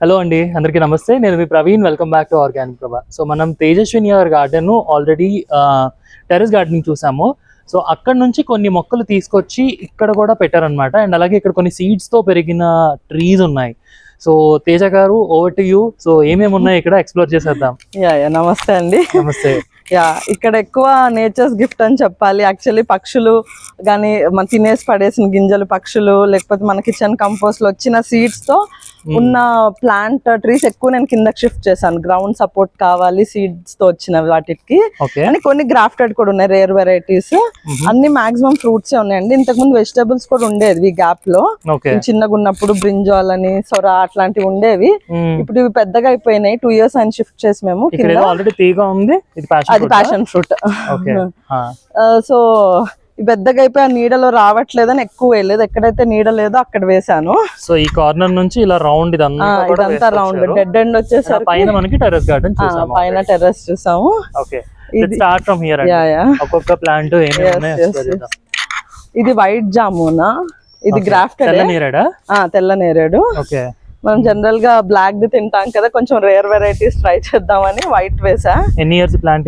Hello అండి, అందరికీ నమస్తే. నేను మీ Praveen. Welcome back to organic Prabha. So మనం తేజస్విని గారి గార్డెన్ ఆల్రెడీ టెర్రస్ గార్డెనింగ్ చూసాము. సో అక్కడ నుంచి కొన్ని మొక్కలు తీసుకొచ్చి ఇక్కడ కూడా పెట్టారనమాట. అండ్ అలాగే ఇక్కడ కొన్ని సీడ్స్తో పెరిగిన ట్రీస్ ఉన్నాయి. సో తేజ గారు, ఓవర్ టు యూ. సో ఏమేమి ఉన్నాయి ఇక్కడ ఎక్స్ప్లోర్ చేసేద్దాం. నమస్తే అండి. నమస్తే. ఇక్కడ ఎక్కువ నేచర్స్ గిఫ్ట్ అని చెప్పాలి. యాక్చువల్లీ పక్షులు కానీ మన తినేసి పడేసిన గింజలు, పక్షులు లేకపోతే మన కిచెన్ కంపోస్ట్ లో వచ్చిన సీడ్స్ తో ఉన్న ప్లాంట్ ట్రీస్ ఎక్కువ నేను కిందకి షిఫ్ట్ చేశాను. గ్రౌండ్ సపోర్ట్ కావాలి సీడ్స్ తో వచ్చిన వాటికి. అని కొన్ని గ్రాఫ్టెడ్ కూడా ఉన్నాయి, రేర్ వెరైటీస్. అన్ని మాక్సిమం ఫ్రూట్స్ ఉన్నాయండి. ఇంతకు ముందు వెజిటబుల్స్ కూడా ఉండేది ఈ గ్యాప్ లో. చిన్నగా ఉన్నప్పుడు బ్రింజాల్ అని, సొర అట్లాంటివి ఉండేవి. ఇప్పుడు ఇవి పెద్దగా అయిపోయినాయి. 2 years అని షిఫ్ట్ చేసి మేము. అది ప్యాషన్ ఫ్రూట్. సో పెద్దగా అయిపోయి నీడలో రావట్లేదని ఎక్కువ వేయలేదు. ఎక్కడైతే నీడ లేదో అక్కడ వేసాను. సో ఈ కార్నర్ నుంచి ఇలా రౌండ్ ఇదంతా రౌండ్ డెడ్ ఎండ్ వచ్చేసరికి పైన మనకి టెర్రస్ గార్డెన్ చూసాము. పైన టెర్రస్ చూసాము. Okay, let's start from here. ఒక్కొక్క ప్లాంట్ ఇది వైట్ జామునా, ఇది గ్రాఫ్టెడ్ తెల్ల నేరేడు. ఓకే, మనం జనరల్ గా బ్లాక్ ది తింటాం కదా, కొంచెం రేర్ వెరైటీస్ ట్రై చేద్దామని వైట్ వేసా. ఎన్ని ఇయర్స్ ప్లాంట్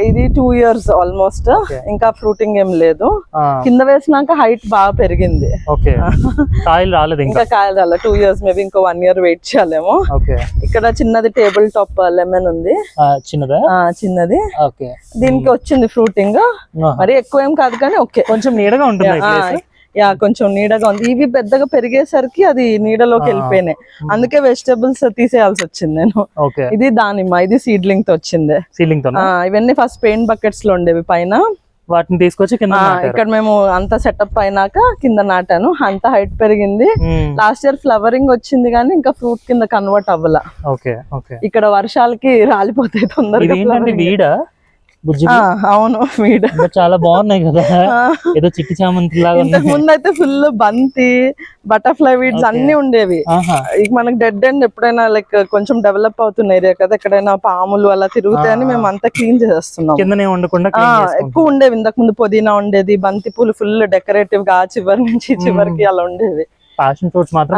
ఇది 2 years ఆల్మోస్ట్. ఇంకా ఫ్రూటింగ్ ఏం లేదు. కింద వేసినాక హైట్ బాగా పెరిగింది. కాయలు రాలేదు, ఇంకా కాయలు రాలేదు. 2 years మేబీ ఇంకో 1 year వెయిట్ చేయాలేమో. ఇక్కడ చిన్నది టేబుల్ టాప్ లెమన్ ఉంది. చిన్నది. దీనికి వచ్చింది ఫ్రూటింగ్. మరి ఎక్కువ ఏం కాదు కానీ ఓకే, కొంచెం నీడగా ఉంటుంది. కొంచెం నీడగా ఉంది. ఇవి పెద్దగా పెరిగేసరికి అది నీడలోకి వెళ్ళిపోయినాయి. అందుకే వెజిటబుల్స్ తీసేయాల్సి వచ్చింది నేను. ఇది దానిమ్మ, ఇది సీడ్లింగ్ తో వచ్చింది. ఇవన్నీ ఫస్ట్ పెయింట్ బకెట్స్ లో ఉండేవి పైన. వాటిని తీసుకొచ్చి ఇక్కడ మేము అంత సెటప్ అయినాక కింద నాటాను. అంత హైట్ పెరిగింది. లాస్ట్ ఇయర్ ఫ్లవరింగ్ వచ్చింది కానీ ఇంకా ఫ్రూట్ కింద కన్వర్ట్ అవ్వాల. ఇక్కడ వర్షాలకి రాలిపోతాయి తొందరగా. అవును, చాలా బాగున్నాయి కదా, ఏదో చిట్టి చామంతి లాగా. ఇంతకు ముందు అయితే ఫుల్ బంతి, బటర్ఫ్లై వీడ్స్ అన్ని ఉండేవి. మనకి డెడ్ ఎండ్ ఎప్పుడైనా లైక్ కొంచెం డెవలప్ అవుతున్న ఏరియా కదా, ఎక్కడైనా పాములు అలా తిరుగుతాయని మేము అంతా క్లీన్ చేస్తున్నాం. ఎక్కువ ఉండేవి ఇంతకు ముందు. పుదీనా ఉండేది, బంతి పూలు ఫుల్ డెకరేటివ్ గా చివరి నుంచి చివరికి అలా ఉండేవి. ప్యాషన్ ఫ్రూట్స్ మాత్రం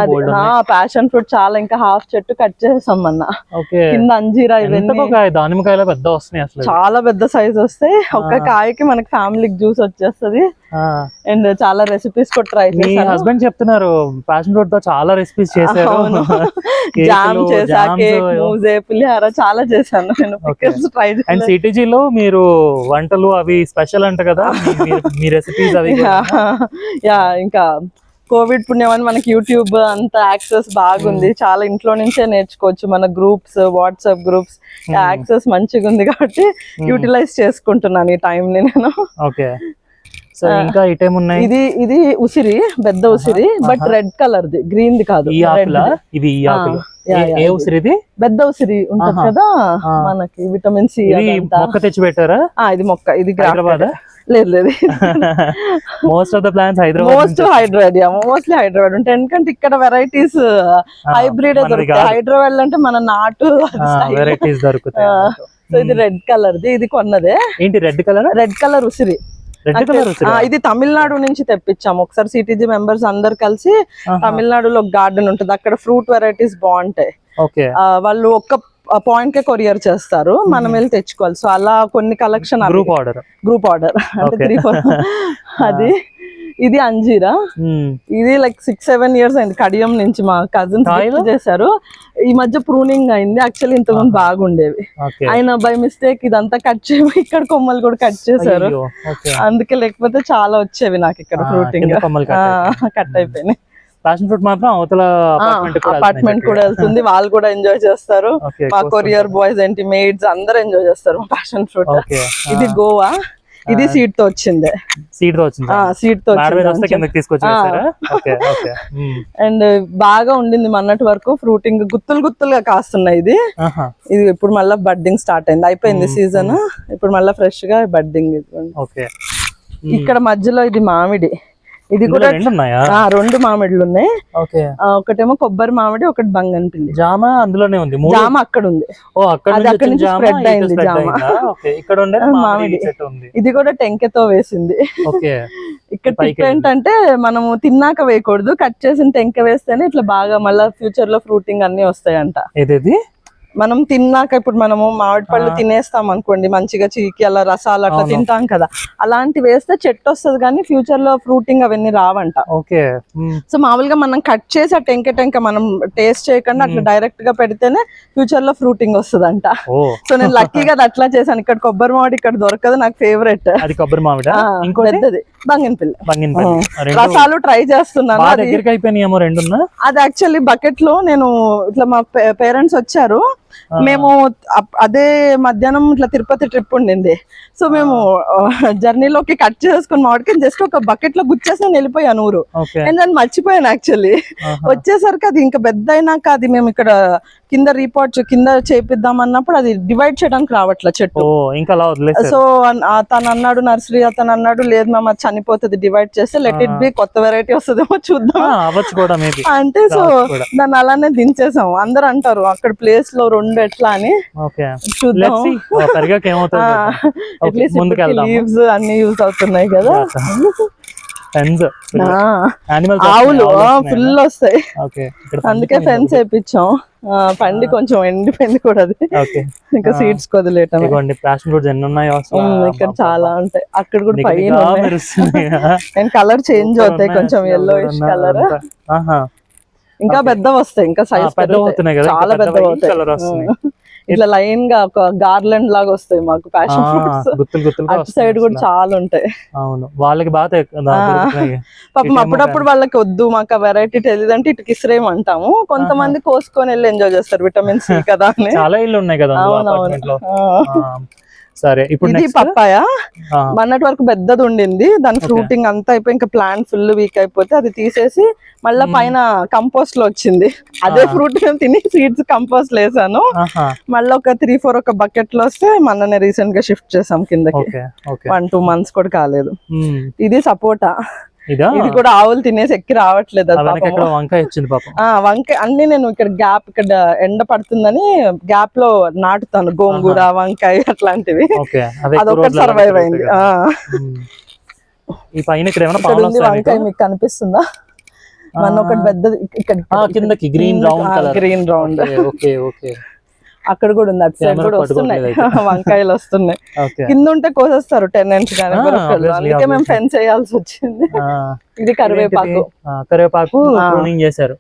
ప్యాషన్ ఫ్రూట్ చాలా, ఇంకా హాఫ్ చెట్టు కట్ చేసాం అన్న. కింద అంజీరా, దానిమ్మకాయలు పెద్ద వస్తున్నాయి, అసలు చాలా పెద్ద సైజ్ వస్తాయి. ఒక్క కాయకి మనకి ఫ్యామిలీకి జ్యూస్ వచ్చేస్తుంది. అండ్ చాలా రెసిపీస్ కూడా ట్రై చేశాను. హస్బెండ్ చెప్తున్నారు ప్యాషన్ ఫ్రూట్ తో చాలా రెసిపీస్ చేశారు. జామ్ చేసా, కేక్, మూజే, పులిహార చాలా చేశాను నేను. ట్రై చేశాను. అండ్ సిటీజీలో మీరు వంటలు అవి స్పెషల్ అంట కదా, మీ రెసిపీస్ అవి. ఇంకా కోవిడ్ పుణ్యమని మనకి యూట్యూబ్ అంత యాక్సెస్ బాగుంది. చాలా ఇంట్లో నుంచే నేర్చుకోవచ్చు. మన గ్రూప్స్, వాట్సాప్ గ్రూప్స్ యాక్సెస్ మంచిగా ఉంది కాబట్టి యూటిలైజ్ చేసుకుంటున్నాను ఈ టైం ని నేను. ఇంకా ఐటమ్ ఉన్నాయి. ఇది ఉసిరి, పెద్ద ఉసిరి, but red colour the, green the కాదు. పెద్ద ఉసిరి ఉంటుంది కదా మనకి, విటమిన్ సి. మొక్క తెచ్చి పెట్టారా? ఇది మొక్క, ఇది హైదరాబాద్. లేదు, most of the plants mostly Hyderabad ఉంటాయి. ఎందుకంటే ఇక్కడ వెరైటీస్ హైబ్రిడ్ దొరుకుతాయి. హైదరాబాద్ అంటే మన నాటు వెరైటీస్ దొరుకుతాయి. సో ఇది రెడ్ కలర్ ది, ఇది కొన్నదే. ఏంటి రెడ్ కలర్ ఉసిరి? ఇది తమిళనాడు నుంచి తెప్పించాము. ఒకసారి సిటీజీ మెంబర్స్ అందరు కలిసి, తమిళనాడులో ఒక గార్డెన్ ఉంటుంది, అక్కడ ఫ్రూట్ వెరైటీస్ బాగుంటాయి. వాళ్ళు ఒక్క పాయింట్ కే కొరియర్ చేస్తారు, మనం వెళ్ళి తెచ్చుకోవాలి. సో అలా కొన్ని కలెక్షన్ గ్రూప్ ఆర్డర్ అంటే 3-4. అది ఇది అంజీరా. ఇది లైక్ 6-7 years అయింది కడియం నుంచి మా కజిన్స్ చేశారు. ఈ మధ్య ప్రూనింగ్ అయింది. యాక్చువల్లీ ఇంతకుముందు బాగుండేవి. ఆయన బై మిస్టేక్ ఇదంతా కట్ చేసి ఇక్కడ కొమ్మలు కూడా కట్ చేశారు. అందుకే లేకపోతే చాలా వచ్చేవి నాకు ఇక్కడ ఫ్రూటింగ్. కట్ అయిపోయినాయి. ప్యాషన్ ఫ్రూట్ మాత్రం అవతల అపార్ట్మెంట్ కూడా వెళ్తుంది, వాళ్ళు కూడా ఎంజాయ్ చేస్తారు. మా కొరియర్ బాయ్స్ ఏంటి మేడ్స్ అందరు ఎంజాయ్ చేస్తారు ప్యాషన్ ఫ్రూట్. ఇది గోవా, ఇది సీడ్ తో వచ్చింది. అండ్ బాగా ఉండింది మొన్నటి వరకు. ఫ్రూటింగ్ గుత్తులుగా కాస్తున్నాయి. ఇది ఇప్పుడు మళ్ళీ బడ్డింగ్ స్టార్ట్ అయింది. అయిపోయింది సీజన్, ఇప్పుడు మళ్ళీ ఫ్రెష్ గా బడ్డింగ్. ఇక్కడ మధ్యలో ఇది మామిడి. ఇది కూడా రెండు ఉన్నాయా? 2 మామిడిలు ఉన్నాయి. ఓకే. ఒకటేమో కొబ్బరి మామిడి, ఒకటి బంగనపల్లి. జామ అందులోనే ఉంది. జామ అక్కడ ఉంది. ఓ అక్కడ నుంచి స్ప్రెడ్ అయింది జామ. ఓకే. ఇక్కడ ఉండే మామిడి చెట్టు ఉంది. ఇది కూడా టెంకెతో వేసింది. ఓకే. ఇక్కడ టిప్ ఏంటంటే మనము తిన్నాక వేయకూడదు, కట్ చేసిన టెంక వేస్తేనే ఇట్లా బాగా మళ్ళీ ఫ్యూచర్ లో ఫ్రూటింగ్ అన్ని వస్తాయంట. ఏదేది మనం తిన్నాక ఇప్పుడు మనము మామిడి పళ్ళు తినేస్తాం అనుకోండి, మంచిగా చీకి అలా రసాలు అట్లా తింటాం కదా, అలాంటి వేస్తే చెట్టు వస్తుంది కానీ ఫ్యూచర్ లో ఫ్రూటింగ్ అవన్నీ రావంట. ఓకే. సో మామూలుగా మనం కట్ చేసి ఆ టెంక మనం టేస్ట్ చేయకుండా అట్లా డైరెక్ట్ గా పెడితేనే ఫ్యూచర్ లో ఫ్రూటింగ్ వస్తుందంట. సో నేను లక్కీగా అది అట్లా చేశాను. ఇక్కడ కొబ్బరి మామిడి ఇక్కడ దొరకదు, నాకు ఫేవరెట్ అది కొబ్బరి మామిడి. పెద్దది బంగినపల్లి. రసాలు ట్రై చేస్తున్నాను. అది యాక్చువల్లీ బకెట్ లో నేను ఇట్లా మా పేరెంట్స్ వచ్చారు, మేము అదే మధ్యాహ్నం ఇట్లా తిరుపతి ట్రిప్ ఉండింది. సో మేము జర్నీలోకి కట్ చేసుకుని మామిడికి జస్ట్ ఒక బకెట్ లో గుచ్చేసి నేను వెళ్ళిపోయాను ఊరు. అండ్ దాన్ని మర్చిపోయాను యాక్చువల్లీ. వచ్చేసరికి అది ఇంకా పెద్ద అయినాక అది మేము ఇక్కడ కింద రిపోర్ట్ కింద చేపిద్దాం అన్నప్పుడు అది డివైడ్ చేయడానికి రావట్లే చెట్టు. సో తను అన్నాడు, నర్సరీ అతను అన్నాడు, లేదు మ్యామ్ అది చనిపోతుంది డివైడ్ చేస్తే, లెట్ ఇట్ బి కొత్త వెరైటీ వస్తుందేమో చూద్దాం అంటే. సో దాన్ని అలానే దించేసాం. అందరు అంటారు అక్కడ ప్లేస్ లో 2 ఎట్లా అని. చూద్దాం లీవ్స్ అన్ని యూజ్ అవుతున్నాయి కదా. ఆవులు ఫుల్ వస్తాయి, అందుకే ఫెన్స్ వేయించాం. పండి కొంచెం ఎండిపోయింది కూడా అది, ఇంకా సీడ్స్ వదిలేయటం. ఇక్కడ చాలా ఉంటాయి, అక్కడ కూడా పైన అండ్ కలర్ చేంజ్ అవుతాయి, కొంచెం yellowish కలర్. ఇంకా పెద్ద వస్తాయి, ఇంకా సైజ్ చాలా పెద్ద అవుతాయి. ఇట్లా లైన్ గా ఒక గార్లెండ్ లాగా వస్తాయి మాకు ప్యాషన్ ఫ్రూట్స్. అటు సైడ్ కూడా చాలా ఉంటాయి. అవును, వాళ్ళకి బాగా పాపం అప్పుడప్పుడు వాళ్ళకి వద్దు మాకు వెరైటీ తెలియదు అంటే ఇటుకి ఇస్రేమంటాము. కొంతమంది కోసుకొని వెళ్ళి ఎంజాయ్ చేస్తారు, విటమిన్ సి కదా అని. చాలా ఇల్లు ఉన్నాయి కదా. అవునవును. సరే, ఇప్పుడు ఇది పప్పాయ. మొన్నటి వరకు పెద్దది ఉండింది, దాని ఫ్రూటింగ్ అంతా అయిపోయి ఇంకా ప్లాంట్ ఫుల్ వీక్ అయిపోతే అది తీసేసి మళ్ళీ పైన కంపోస్ట్ లో వచ్చింది. అదే ఫ్రూట్ తిని సీడ్స్ కంపోస్ట్ లో వేసాను. మళ్ళీ ఒక 3-4 ఒక బకెట్ లో వస్తే మొన్ననే రీసెంట్ గా షిఫ్ట్ చేసాం కిందకి. 1-2 months కూడా కాలేదు. ఇది సపోటా. ఇది కూడా ఆవులు తినేసి ఎక్కి రావట్లేదు. వంకాయ అన్ని నేను ఇక్కడ గ్యాప్, ఇక్కడ ఎండ పడుతుందని గ్యాప్ లో నాటుతాను, గోంగూర, వంకాయ అట్లాంటివి. అదొకటి సర్వైవ్ అయింది. వంకాయ మీకు కనిపిస్తుందా? మన ఒకటి పెద్దది ఇక్కడ గ్రీన్ రౌండ్ అక్కడ కూడా ఉంది. అటు సైడ్ కూడా వస్తున్నాయి వంకాయలు వస్తున్నాయి. కింద ఉంటే కోసేస్తారు టెనెంట్స్ కానీ, అందుకే మేము ఫెన్స్ వేయాల్సి వచ్చింది. ఇది కరివేపాకు. ప్రూనింగ్ చేశారు.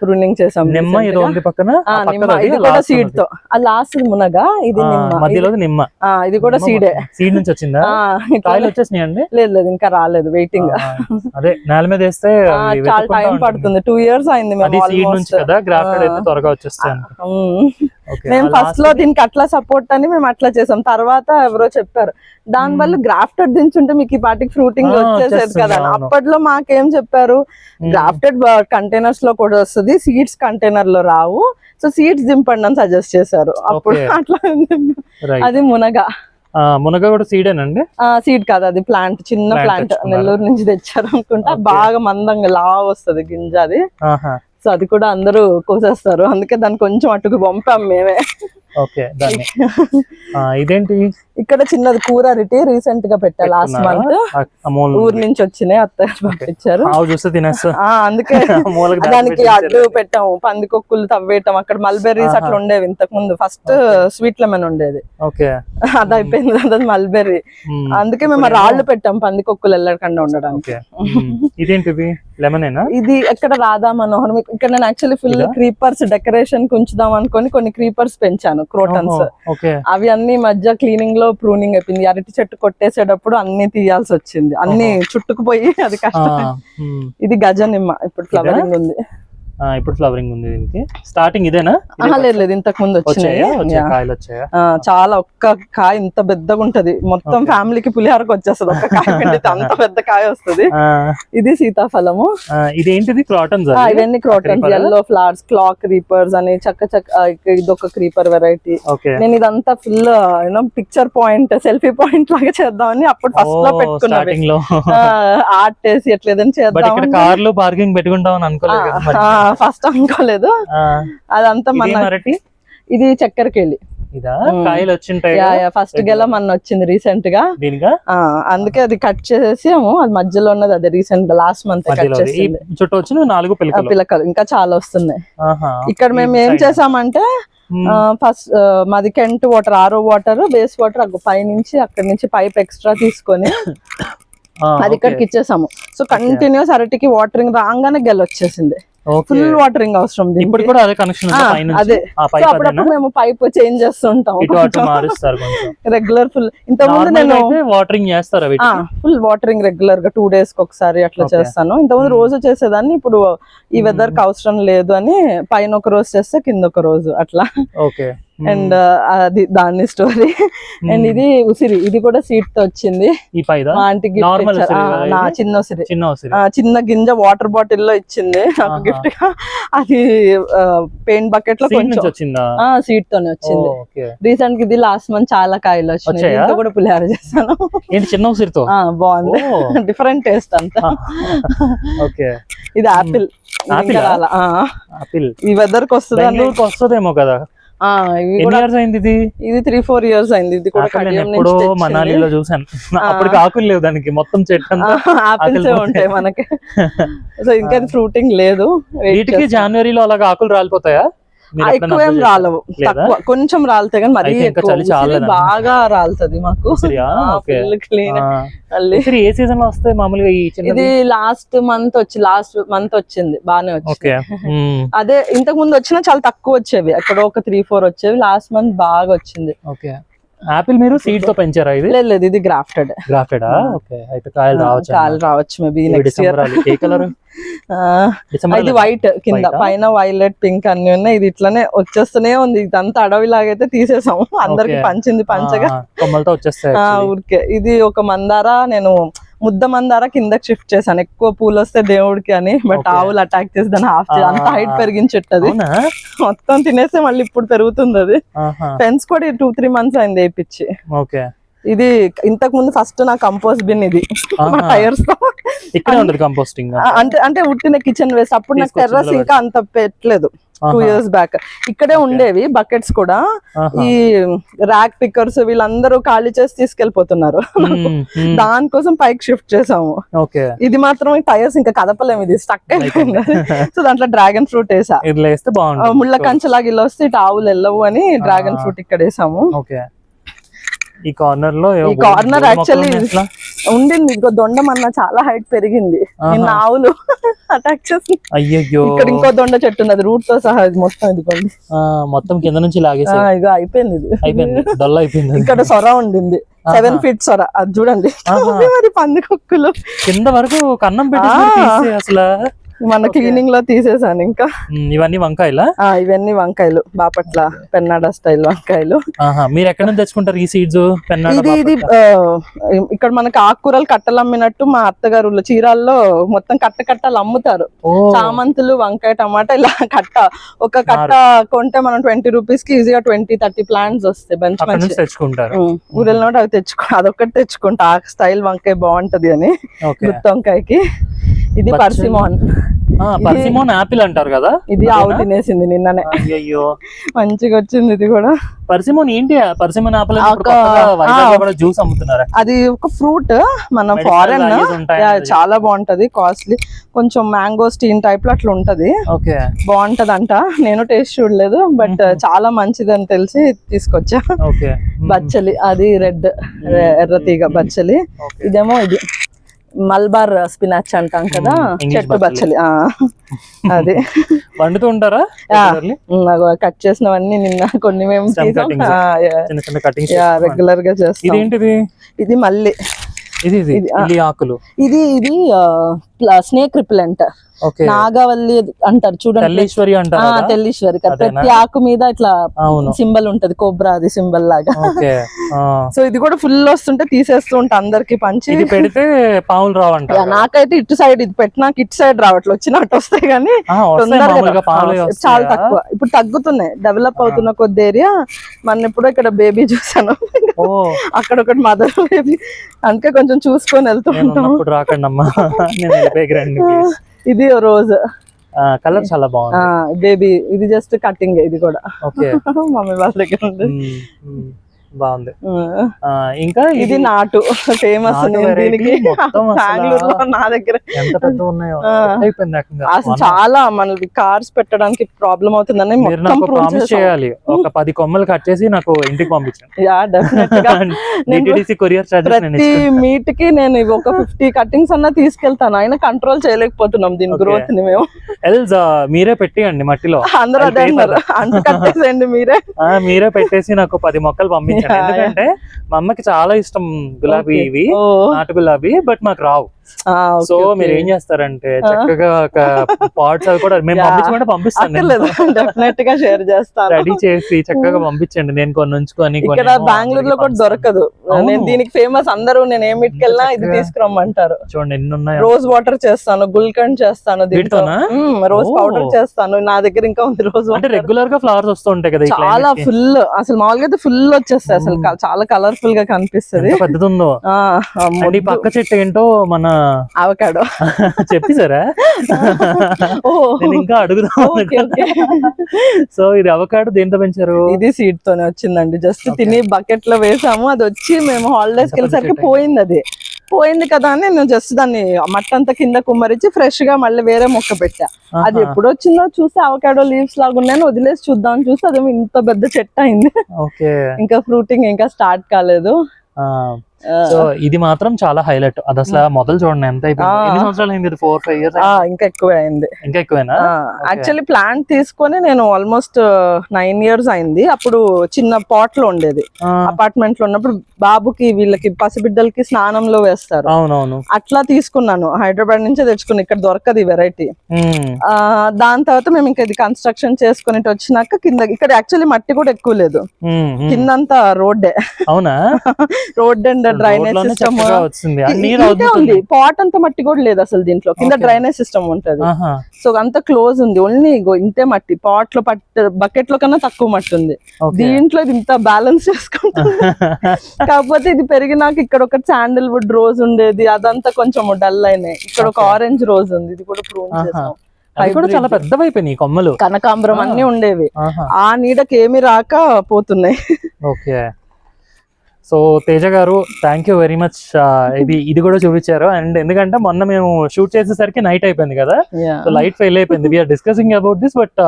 ప్రూనింగ్ చేసాం. నిమ్మ ఇది ఉంది పక్కన, ఇది కూడా సీడ్ తో. ఆ లాస్ట్ మునగ, ఇది నిమ్మ, మధ్యలో నిమ్మ. ఇది కూడా సీడే. సీడ్ నుంచి వచ్చిందా? కాయలు వచ్చేసినాయండి? లేదు ఇంకా రాలేదు, వెయిటింగ్. అదే నేల మీద వేస్తే చాలా టైం పడుతుంది. 2 years అయింది మేము త్వరగా వచ్చేస్తాయి. మేము ఫస్ట్ లో దీనికి అట్లా సపోర్ట్ అని మేము అట్లా చేసాం. తర్వాత ఎవరో చెప్పారు దాని వల్ల గ్రాఫ్టెడ్ దించుంటే మీకు ఈ పాటికి ఫ్రూటింగ్ వచ్చేసేది కదా. అప్పట్లో మాకేం చెప్పారు, గ్రాఫ్టెడ్ కంటైనర్స్ లో కూడా వస్తుంది, సీడ్స్ కంటైనర్ లో రావు, సో సీడ్స్ దింపండి అని సజెస్ట్ చేశారు అప్పుడు. అట్లా అది మునగ కూడా సీడేనండి? సీడ్ కాదు, అది ప్లాంట్, చిన్న ప్లాంట్, నెల్లూరు నుంచి తెచ్చారు అనుకుంటా. బాగా మందంగా లావు వస్తుంది గింజ అది. సో అది కూడా అందరూ కోసేస్తారు, అందుకే దాన్ని కొంచెం అటుకు పంపాం మేమే. ఇదేంటి ఇక్కడ చిన్నది కూర అరటి రీసెంట్ గా పెట్టా, లాస్ట్ మంత్ ఊరు నుంచి వచ్చినాయి, అత్తయ్య పంపించారు. అందుకే దానికి అడ్డు పెట్టాము, పందికొక్కులు తవ్వేయటం. అక్కడ మల్బెర్రీస్ అట్లా ఉండేవి ఇంతకు ముందు, ఫస్ట్ స్వీట్ లెమన్ ఉండేది, అది అయిపోయింది, అది మల్బెర్రీ. అందుకే మేము రాళ్ళు పెట్టాం పందికొక్కులు వెళ్ళకుండా ఉండడానికి. ఇది ఎక్కడ రాధా మనోహరం. ఇక్కడ నేను యాక్చువల్లీ ఫుల్ క్రీపర్స్ డెకరేషన్ ఉంచుదాం అనుకొని కొన్ని క్రీపర్స్ పెంచాను, క్రోటన్స్. అవి అన్ని మధ్య క్లీనింగ్ లో ప్రూనింగ్ అయిపోయింది. అరటి చెట్టు కొట్టేసేటప్పుడు అన్ని తీయాల్సి వచ్చింది, అన్ని చుట్టుకుపోయి అది కష్టం. ఇది గజ నిమ్మ, ఇప్పుడు ఫ్లవరింగ్ ఉంది. ఇప్పుడు ఫ్లవరింగ్ ఉంది. దీనికి స్టార్టింగ్ ఇదేనా? లేదు లేదు, ఇంతకు ముందు వచ్చినాయి. కాయలు వచ్చాయా? చాలా, ఒక్క కాయ ఇంత పెద్దగా ఉంటది, మొత్తం ఫ్యామిలీకి పులిహారకు వచ్చేస్తుంది ఒక్క కాయ పిండితే, అంత పెద్ద కాయ వస్తుంది. ఇది సీతాఫలము. ఇదేంటిది? క్రాటన్స్. ఇవన్నీ crotons, yellow flowers, clock creepers అని ఇది ఒక క్రీపర్ వెరైటీ. నేను ఇదంతా full picture point, selfie point లాగా చేద్దామని అప్పుడు ఫస్ట్ లో పెట్టుకున్నాను, ఆర్ట్ వేసి ఎట్లేదని చేద్దాం. కార్లు పార్కింగ్ పెట్టుకుంటామని అనుకోలేదు, ఫస్ట్ అనుకోలేదు. అదంతా మన ఇది చక్కెరకేళి. కాయలు వచ్చింటాయి. ఫస్ట్ గెల మన వచ్చింది రీసెంట్ గా, అందుకే అది కట్ చేసేసాము. అది మధ్యలో ఉన్నది, అదే రీసెంట్ లాస్ట్ మంత్ కట్ చేసి చుట్టూ వచ్చిన 4 పిలకలు ఇంకా చాలా వస్తున్నాయి. ఇక్కడ మేము ఏం చేసామంటే ఫస్ట్ మాది Kent water, RO water, base water పై నుంచి అక్కడి నుంచి పైప్ ఎక్స్ట్రా తీసుకొని అది ఇక్కడికి ఇచ్చేసాము. సో కంటిన్యూస్ అరటికి వాటరింగ్ రాగానే గెల వచ్చేసింది. ఫుల్ వాటరింగ్ అవసరం. ఇప్పుడు కూడా అదే కనెక్షన్. అదే అప్పుడప్పుడు మేము పైప్ చేంజ్ చేస్తుంటాం రెగ్యులర్. ఫుల్ ఇంతకుముందు నేను వాటరింగ్ చేస్తారా? ఫుల్ వాటరింగ్ రెగ్యులర్ గా 2 days కి ఒకసారి అట్లా చేస్తాను. ఇంతకుముందు రోజు చేసేదాన్ని, ఇప్పుడు ఈ వెదర్ కి అవసరం లేదు అని పైన ఒక రోజు చేస్తే కింద ఒక రోజు అట్లా. అండ్ అది దాని స్టోరీ. అండ్ ఇది ఉసిరి, ఇది కూడా సీడ్ తో వచ్చింది. మా ఆంటీకి చిన్న ఉసిరి, చిన్న గింజ వాటర్ బాటిల్ లో ఇచ్చింది నాకు గిఫ్ట్ గా. అది పెయింట్ బకెట్ లో కొంచెం సీడ్ తోనే వచ్చింది. రీసెంట్ గా ఇది లాస్ట్ మంత్ చాలా కాయలు వచ్చినాయి. ఇంత కూడా పులిహార చేస్తాను చిన్న ఉసిరితో. బాగుంది, డిఫరెంట్ టేస్ట్ అంతా. ఇది ఆపిల్. ఈ వెదర్ కి వస్తుందేమో కదా. ఇది 3-4 years అయింది. ఇది కూడా మనాలిలో చూసాను, అప్పటికి ఆకులు లేవు దానికి, మొత్తం చెట్టు ఆపిల్స్ ఉంటాయి మనకి. సో ఇంకా ఫ్రూటింగ్ లేదు. వీటికి జనవరిలో అలాగా ఆకులు రాలిపోతాయా? ఎక్కువ ఏం రాలవు, తక్కువ కొంచెం రాలుతాయి కానీ మరీ బాగా రాలుతుంది మాకు. ఏ సీజన్ లో వస్తాయి మామూలుగా? ఇది లాస్ట్ మంత్ వచ్చింది, బానే వచ్చింది. అదే ఇంతకు ముందు వచ్చినా చాలా తక్కువ వచ్చేవి, అక్కడ ఒక 3-4 వచ్చేవి. లాస్ట్ మంత్ బాగా వచ్చింది. ఆపిల్ మీరు సీడ్ తో పెంచారా? ఇది లేదు, ఇది గ్రాఫ్టెడ్. ఓకే, అయితే కాయలు రావచ్చు మేబీ నెక్స్ట్ ఇయర్. ఏ కలర్? ఇది వైట్ కింద, పైన వైలెట్, పింక్ అన్ని ఉన్నాయి. ఇది ఇట్లానే వచ్చేస్తూనే ఉంది. ఇదంతా అడవి లాగైతే తీసేసాము, అందరికి పంచింది పంచగా కొమ్మలతో వచ్చేస్తాయి ఊరికే. ఇది ఒక మందార, నేను ముద్ద మందార కిందకి షిఫ్ట్ చేశాను, ఎక్కువ పూలు వస్తే దేవుడికి అని. బట్ ఆవులు అటాక్ చేసి దాన్ని అంత హైట్ పెరిగించుంటది, మొత్తం తినేస్తే మళ్ళీ ఇప్పుడు పెరుగుతుంది. అది ఫెన్స్ కూడా 2-3 months అయింది వేయించి. ఇది ఇంతకు ముందు ఫస్ట్ నా కంపోస్ట్ బిన్, ఇది మా టైర్స్ తో కంపోస్టింగ్ అంటే ఉట్టిన కిచెన్ వేస్ట్. అప్పుడు నాకు టెర్రస్ ఇంకా అంత పెట్టలేదు, 2 years బ్యాక్. ఇక్కడే ఉండేవి బకెట్స్ కూడా. ఈ ర్యాక్ పిక్కర్స్ వీళ్ళందరూ ఖాళీ చేసి తీసుకెళ్లిపోతున్నారు, దానికోసం పైకి షిఫ్ట్ చేసాము. ఇది మాత్రం టైర్స్ ఇంకా కదపలేము, ఇది స్టక్ అయిపోయింది. సో దాంట్లో డ్రాగన్ ఫ్రూట్ వేసా, ముళ్ళ కంచెలాగా ఇలా వస్తే ఇటు ఆవులు వెళ్ళవు అని డ్రాగన్ ఫ్రూట్ ఇక్కడ వేసాము. ఈ కార్నర్ యాక్చువల్లీ ఉండింది, ఇంకో దొండమన్న చాలా హైట్ పెరిగింది, నిన్న ఆవులు అటాక్ చేసి. ఇక్కడ ఇంకో దొండ చెట్టు ఉంది, అది రూట్ తో సహా మొత్తం ఇదిగోండి, మొత్తం కింద నుంచి లాగేసి ఇక అయిపోయింది. ఇది ఇక్కడ సొర ఉండింది, 7 feet సొర, అది చూడండి. మరి పందికొక్కులు కింద వరకు కన్నం పెట్టి అసలు మన క్లీనింగ్ లో తీసేసాను. ఇంకా ఇవన్నీ వంకాయలా? ఇవన్నీ వంకాయలు, బాపట్ల పెన్నాడ స్టైల్ వంకాయలు. మీరు ఎక్కడ నుంచి తెచ్చుకుంటారు ఈ సీడ్స్? ఇది ఇక్కడ మనకి ఆకుకూరలు కట్టలు అమ్మినట్టు మా అత్తగారు చీరాల్లో మొత్తం కట్టలు అమ్ముతారు. చామంతులు, వంకాయ, టమాటా ఇలా ఒక కట్ట కొంటే మనం 20 rupees కి ఈజీగా 20-30 plants వస్తాయి. మంచి తెచ్చుకుంటారు. ఊరెళ్ళిన అవి అదొకటి తెచ్చుకుంటా, ఆ స్టైల్ వంకాయ బాగుంటది అని. గుత్తి వంకాయకి. ఇది పర్సిమోన్ ఆపిల్ అంటారు కదా, ఇది ఆవు తినేసింది నిన్ననే. అయ్యో, మంచిగా వచ్చింది ఇది కూడా. పర్సిమోన్ ఏంటి? పర్సిమోన్ ఆపిల్ జ్యూస్ అమ్ముతున్నారు. అది ఒక ఫ్రూట్, మన ఫారెన్, చాలా బాగుంటది, కాస్ట్లీ, కొంచెం మ్యాంగో స్టీన్ టైప్ లో అట్లా ఉంటది. బాగుంటది అంట, నేను టేస్ట్ చూడలేదు, బట్ చాలా మంచిది అని తెలిసి తీసుకొచ్చా. బచ్చలి, అది రెడ్ ఎర్ర తీగ బచ్చలి. ఇదేమో ఇది మల్బార్ స్పినాచ్ అంటాం కదా, చెట్టు బచ్చలి. అది వండుతూ ఉంటారా? కట్ చేసినవన్నీ నిన్న కొన్ని మేము రెగ్యులర్ గా చేస్తాం. ఇది మళ్ళీ ఆకులు, ఇది స్నేక్ రిపెలెంట్, ఓకే నాగవల్లి అంటారు చూడండి, తెల్లీశ్వరి అంటారు కదా? తెల్లీశ్వరి. అదేనా? ప్రతి ఆకు మీద ఇట్లా అవును. సింబల్ ఉంటది, కోబ్రా అది సింబల్ లాగా. ఓకే సో ఇది కూడా ఫుల్ వస్తుంటే తీసేస్తూ ఉంటా అందరికి పంచి. ఇది పెడితే పాములు రావంట. నాకైతే ఇటు సైడ్ ఇది పెట్టినాక ఇటు సైడ్ రావట్లు, వచ్చినట్టు వస్తాయి కానీ తొందరగా చాలా తక్కువ. ఇప్పుడు తగ్గుతున్నాయి, డెవలప్ అవుతున్న కొద్ది ఏరియా. మన ఇప్పుడు ఇక్కడ బేబీ చూసాను, అక్కడ ఒకటి మదర్ బేబీ, అందుకే కొంచెం చూసుకొని వెళ్తూ ఉంటాం. రాకండి అమ్మా, నేను వెళ్ళిపోయి రండి. ఇది రోజ్ కలర్ చాలా బాగుంది బేబీ, ఇది జస్ట్ కటింగ్, ఇది కూడా ఓకే మమ్మీ వాళ్ళ దగ్గర ఉంది. బాగుంది. ఇంకా ఇది నాటు ఫేమస్ దీనికి బెంగళూరులో, నా దగ్గర ఎంత పెద్ద ఉన్నాయో. అసలు చాలా మనకి కార్స్ పెట్టడానికి ప్రాబ్లం అవుతుందని ప్రామిస్ చేయాలి, ఒక 10 కొమ్మలు కట్ చేసి నాకు ఇంటికి పంపించండి. యా డెఫినెట్ గా కొరియర్ ప్రతి మీట్ కి నేను ఒక 50 కటింగ్స్ అన్నా తీసుకెళ్తాను, అయినా కంట్రోల్ చేయలేకపోతున్నాం దీని గ్రోత్ ని మేము. ఎల్స్ మీరే పెట్టియండి మట్టిలో, అందరూ అదే అన్నారు, అంటు కట్టేసేయండి మీరే పెట్టేసి నాకు 10 మొక్కలు పంపించండి. ఎందుకంటే మా అమ్మకి చాలా ఇష్టం గులాబీ, ఇవి నాటు గులాబీ, బట్ మాకు రావు. సో మీరు ఏం చేస్తారంటే చక్కగా ఒక పాట్స్ అవి కూడా మేము పంపించమంటే పంపిస్తాను, డెఫినెట్ గా షేర్ చేస్తాను. రెడీ చేసి చక్కగా పంపించండి, నేను కొన్ని ఉంచుకొని. ఇక్కడ బెంగళూరులో కూడా దొరకదు, నేను దీనికి ఫేమస్, అందరూ నేను ఏమిటికి వెళ్ళినా ఇది తీసుకురమ్మంటారు. చూడండి ఎన్ని ఉన్నాయి. రోజ్ వాటర్ చేస్తాను, గుల్కండ్ చేస్తాను, రోజ్ పౌడర్ చేస్తాను, నా దగ్గర ఇంకా ఉంది రోజ్ వాటర్. రెగ్యులర్ గా ఫ్లవర్స్ వస్తూ ఉంటాయి కదా, చాలా ఫుల్, అసలు మామూలుగా అయితే ఫుల్ వచ్చేస్తాయి, అసలు చాలా కలర్ఫుల్ గా కనిపిస్తుంది. పెద్దది ఉందో పక్క చెట్టు ఏంటో, మన అవకాడో చెప్పేసారా? నేను ఇంకా అడుగుదాం. సో ఇది అవకాడో దేంతో పెంచారు? ఇది సీడ్ తోనే వచ్చిందండి, జస్ట్ తిని బకెట్ లో వేసాము, అది వచ్చి మేము హాలిడేస్ కి వెళ్ళేసరికి పోయింది. అది పోయింది కదా అని నేను జస్ట్ దాన్ని మట్టంతా కింద కుమ్మరించి ఫ్రెష్ గా మళ్ళీ వేరే మొక్క పెట్టా. అది ఎప్పుడు వచ్చిందో చూసి అవకాడో లీవ్స్ లాగా ఉన్నాయని వదిలేసి చూద్దాం చూసి అదేమో ఇంత పెద్ద చెట్టు అయింది. ఇంకా ఫ్రూటింగ్ ఇంకా స్టార్ట్ కాలేదు. సో ఇది మాత్రం చాలా హైలైట్. అది అసలు మొదలు చూడండి ఎంత అయిపోయింది. ఎన్ని సంవత్సరాలు అయింది? 4-5 years ఇంకా ఎక్కువే అయింది. ఇంకా ఎక్కువేనా? యాక్చువల్లీ ప్లాంట్ తీసుకొని నేను ఆల్మోస్ట్ 9 years అయింది. అప్పుడు చిన్న పాట్ లో ఉండేది, అపార్ట్మెంట్ లో ఉన్నప్పుడు బాబుకి వీళ్ళకి పసిబిడ్డలకి స్నానంలో వేస్తారు. అవునవును, అట్లా తీసుకున్నాను, హైదరాబాద్ నుంచే తెచ్చుకున్నా, ఇక్కడ దొరకదు ఈ వెరైటీ. దాని తర్వాత మేము ఇంకా ఇది కన్స్ట్రక్షన్ చేసుకుని వచ్చినాక కింద ఇక్కడ యాక్చువల్లీ మట్టి కూడా ఎక్కువ లేదు, కిందంతా రోడ్డే. అవునా? రోడ్ అండ్ డ్రైనేజ్ సిస్టమ్ ఉంది. పాట్ అంతా మట్టి కూడా లేదు అసలు దీంట్లో, కింద డ్రైనేజ్ సిస్టమ్ ఉంటది. సో అంత క్లోజ్ ఉంది, ఓన్లీ ఇంతే మట్టి. పాట్ లో బకెట్ లో కన్నా తక్కువ మట్టి ఉంది, దీంట్లో ఇది ఇంత బ్యాలెన్స్ చేసుకుంటుంది. కాకపోతే ఇది పెరిగినాక ఇక్కడ ఒక శాండిల్ వుడ్ రోజ్ ఉండేది, అదంతా కొంచెం డల్ అయినాయి. ఇక్కడ ఒక ఆరెంజ్ రోజ్ ఉంది, ఇది కూడా ప్రూన్ చేసాం. చాలా పెద్దవైపోయినాయి కొమ్మలు, కనకాంబరం అన్ని ఉండేవి, ఆ నీడకి ఏమి రాక పోతున్నాయి. ఓకే, సో తేజ గారు థ్యాంక్ యూ వెరీ మచ్. ఇది కూడా చూపించారు. అండ్ ఎందుకంటే మొన్న మేము షూట్ చేసేసరికి నైట్ అయిపోయింది కదా, సో లైట్ ఫెయిల్ అయిపోయింది. We're discussing about this, but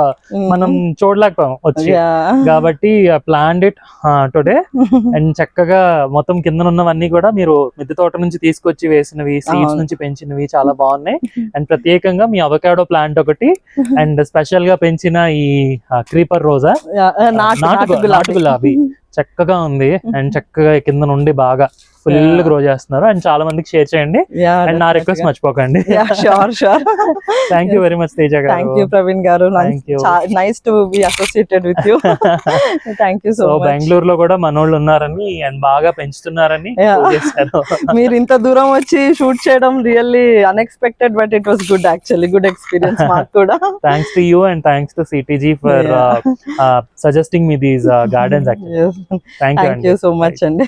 మనం చూడలేకపోయాం వచ్చి, కాబట్టి ప్లాన్డ్ ఇట్ టుడే. అండ్ చక్కగా మొత్తం కింద ఉన్నవన్నీ కూడా మీరు మిద్దె తోట నుంచి తీసుకొచ్చి వేసినవి, సీడ్స్ నుంచి పెంచినవి చాలా బాగున్నాయి. అండ్ ప్రత్యేకంగా మీ అవకాడో ప్లాంట్ ఒకటి, అండ్ స్పెషల్ గా పెంచిన ఈ క్రీపర్ రోజా, నాటు గులాబీ చక్కగా ఉంది. అండ్ చక్కగా కింద నుండి బాగా ఫుల్ గ్రో చేస్తున్నారు. అండ్ చాలా మందికి షేర్ చేయండి. అండ్ నా రిక్వెస్ట్ మర్చిపోకండి. Thank you very much Teja గారు. థ్యాంక్ యూ ప్రవీణ్ గారు, nice to be associated with you. Thank you so much. బెంగళూరులో కూడా మనోళ్ళు ఉన్నారని అండ్ బాగా పెంచుతున్నారని మీరు ఇంత దూరం వచ్చి షూట్ చేయడం really unexpected, but it was good, actually good experience మాకు కూడా. Thanks to you and thanks to CTG for suggesting me these gardens. Thank you so much అండి.